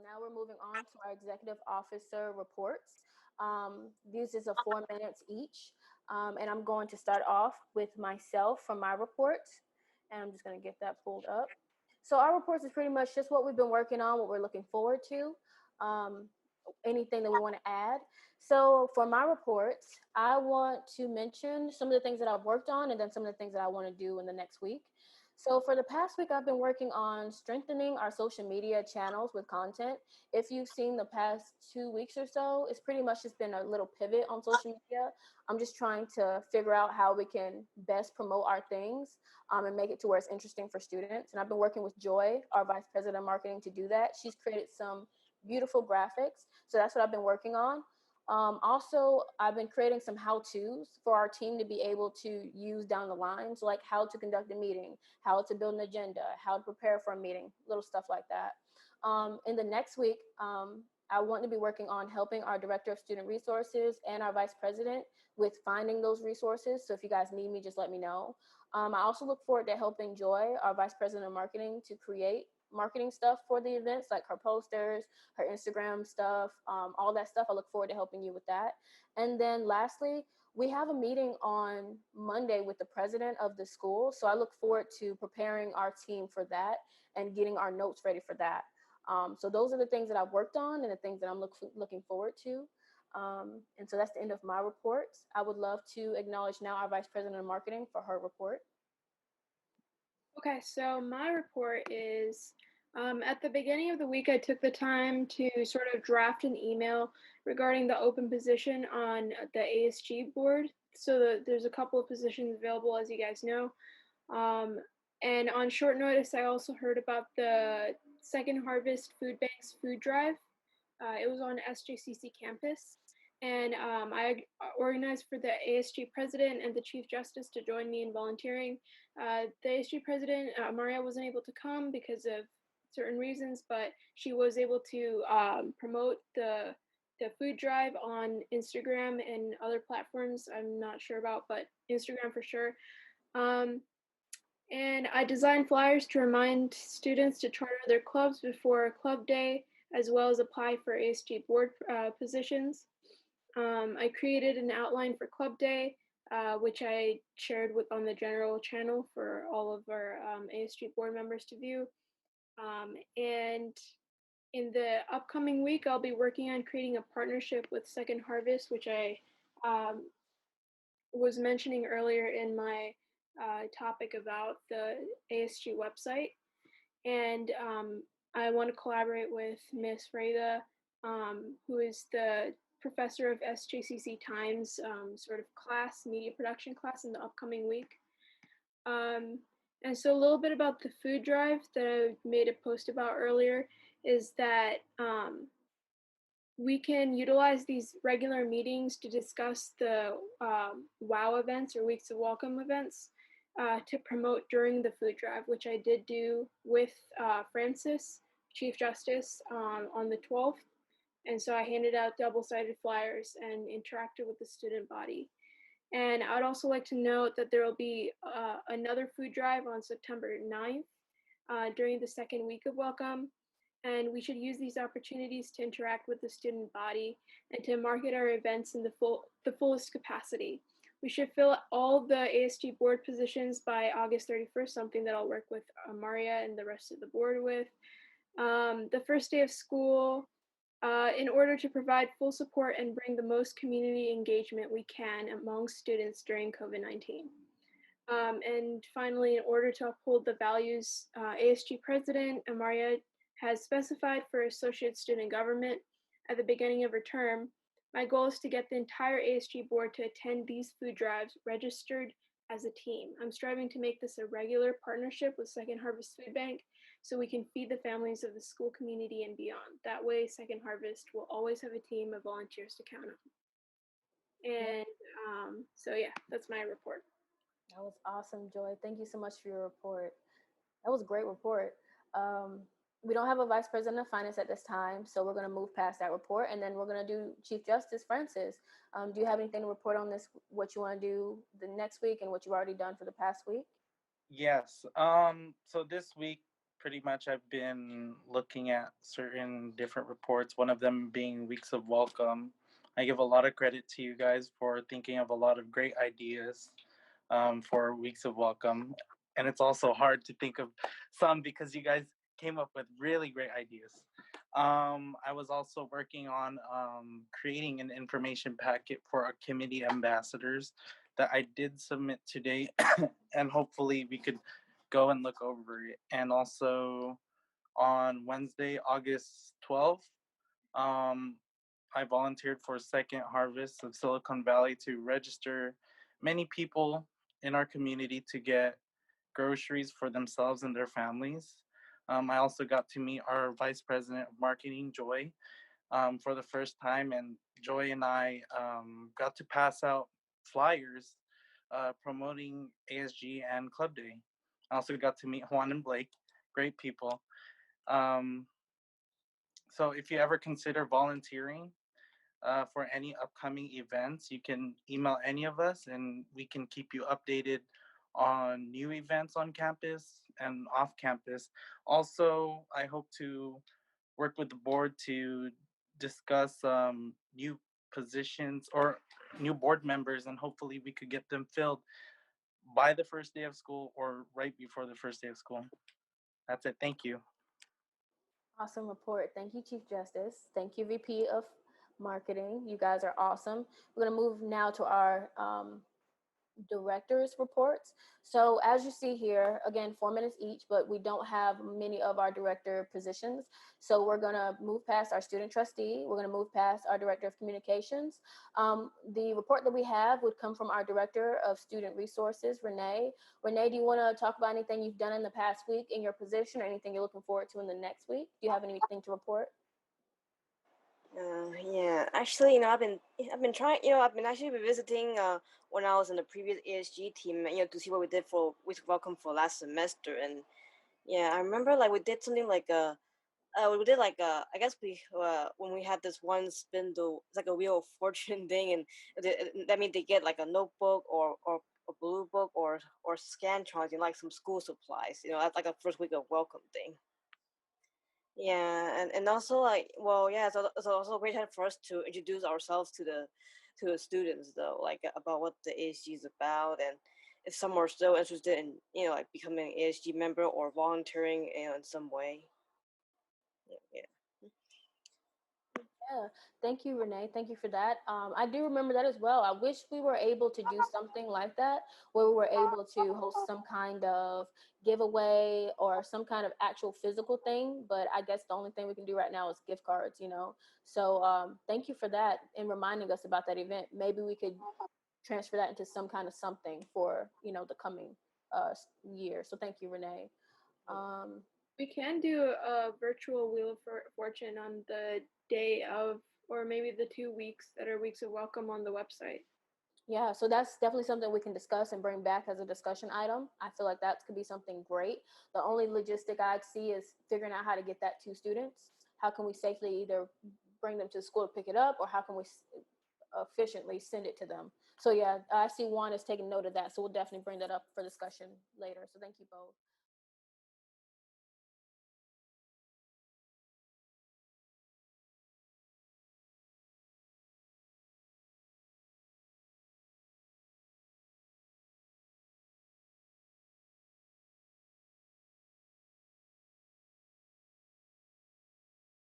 now we're moving on to our executive officer reports. These is a 4 minutes each. And I'm going to start off with myself from my reports. And I'm just going to get that pulled up. So our reports is pretty much just what we've been working on, what we're looking forward to, anything that we want to add. So for my reports, I want to mention some of the things that I've worked on and then some of the things that I want to do in the next week. So for the past week, I've been working on strengthening our social media channels with content. If you've seen the past 2 weeks or so, it's pretty much just been a little pivot on social media. I'm just trying to figure out how we can best promote our things and make it to where it's interesting for students. And I've been working with Joy, our Vice President of Marketing, to do that. She's created some beautiful graphics. So that's what I've been working on. Also, I've been creating some how-tos for our team to be able to use down the line. So like how to conduct a meeting, how to build an agenda, how to prepare for a meeting, little stuff like that. In the next week, I want to be working on helping our Director of Student Resources and our Vice President with finding those resources. So if you guys need me, just let me know. I also look forward to helping Joy, our Vice President of Marketing, to create marketing stuff for the events, like her posters, her Instagram stuff, all that stuff. I look forward to helping you with that. And then lastly, we have a meeting on Monday with the president of the school. So I look forward to preparing our team for that and getting our notes ready for that. So those are the things that I've worked on and the things that I'm looking forward to. And so that's the end of my reports. I would love to acknowledge now our Vice President of Marketing for her report. Okay, so my report is at the beginning of the week, I took the time to sort of draft an email regarding the open position on the ASG board. So there's a couple of positions available, as you guys know. And on short notice, I also heard about the Second Harvest Food Bank's food drive. It was on SJCC campus. And I organized for the ASG president and the chief justice to join me in volunteering. The ASG president, Maria, wasn't able to come because of certain reasons, but she was able to promote the food drive on Instagram and other platforms I'm not sure about, but Instagram for sure. And I designed flyers to remind students to charter their clubs before club day, as well as apply for ASG board positions. I created an outline for Club Day, which I shared on the general channel for all of our ASG board members to view. And in the upcoming week, I'll be working on creating a partnership with Second Harvest, which I was mentioning earlier in my topic about the ASG website. And I want to collaborate with Miss Rada, who is the professor of SJCC Times sort of class, media production class in the upcoming week. And so a little bit about the food drive that I made a post about earlier is that we can utilize these regular meetings to discuss the WOW events or Weeks of Welcome events to promote during the food drive, which I did do with Francis, Chief Justice, on the 12th. And so I handed out double-sided flyers and interacted with the student body. And I would also like to note that there will be another food drive on September 9th during the second week of welcome. And we should use these opportunities to interact with the student body and to market our events in the fullest capacity. We should fill all the ASG board positions by August 31st, something that I'll work with Maria and the rest of the board with. The first day of school, in order to provide full support and bring the most community engagement we can among students during COVID-19. And finally, in order to uphold the values ASG President Amaria has specified for Associate Student Government at the beginning of her term, my goal is to get the entire ASG board to attend these food drives registered as a team. I'm striving to make this a regular partnership with Second Harvest Food Bank so we can feed the families of the school community and beyond. That way, Second Harvest will always have a team of volunteers to count on. And so yeah, that's my report. That was awesome, Joy. Thank you so much for your report. That was a great report. We don't have a Vice President of Finance at this time, so we're going to move past that report, and then we're going to do Chief Justice Francis. Do you have anything to report on this, what you want to do the next week and what you've already done for the past week? Yes. So this week pretty much I've been looking at certain different reports, one of them being Weeks of Welcome. I give a lot of credit to you guys for thinking of a lot of great ideas for Weeks of Welcome. And it's also hard to think of some because you guys came up with really great ideas. I was also working on creating an information packet for our committee ambassadors that I did submit today, and hopefully we could go and look over it. And also on Wednesday, August 12th, um, I volunteered for Second Harvest of Silicon Valley to register many people in our community to get groceries for themselves and their families. I also got to meet our Vice President of Marketing, Joy, for the first time, and Joy and I got to pass out flyers promoting ASG and Club Day. I also got to meet Juan and Blake, great people. Um, so if you ever consider volunteering for any upcoming events, you can email any of us and we can keep you updated on new events on campus and off campus. Also, I hope to work with the board to discuss new positions or new board members, and hopefully we could get them filled by the first day of school or right before the first day of school. That's it. Thank you. Awesome report. Thank you, Chief Justice. Thank you, VP of Marketing. You guys are awesome. We're going to move now to our directors reports. So as you see here, again, 4 minutes each, but we don't have many of our director positions. So we're going to move past our student trustee. We're going to move past our director of communications. The report that we have would come from our director of student resources, Renee. Renee, do you want to talk about anything you've done in the past week in your position or anything you're looking forward to in the next week? Do you have anything to report? Yeah, actually, I've been trying, I've been actually revisiting when I was in the previous ASG team, to see what we did for with welcome for last semester, and yeah, I remember like we did something like we did like I guess we when we had this one spindle, it's like a wheel of fortune thing, and that means they get like a notebook or a blue book or Scantrons and like some school supplies, that's like a first week of welcome thing. Yeah, and also like yeah, so it's also a great time for us to introduce ourselves to the students though, like about what the ASG is about, and if some are still interested in like becoming an ASG member or volunteering in some way. Yeah. Yeah, thank you, Renee. Thank you for that. I do remember that as well. I wish we were able to do something like that, where we were able to host some kind of giveaway or some kind of actual physical thing. But I guess the only thing we can do right now is gift cards, you know. So thank you for that and reminding us about that event. Maybe we could transfer that into some kind of something for the coming year. So thank you, Renee. We can do a virtual Wheel of Fortune on the day of, or maybe the 2 weeks that are weeks of welcome on the website. Yeah, so that's definitely something we can discuss and bring back as a discussion item. I feel like that could be something great. The only logistic I'd see is figuring out how to get that to students. How can we safely either bring them to school to pick it up, or how can we efficiently send it to them? So yeah, I see Juan is taking note of that. So we'll definitely bring that up for discussion later. So thank you both.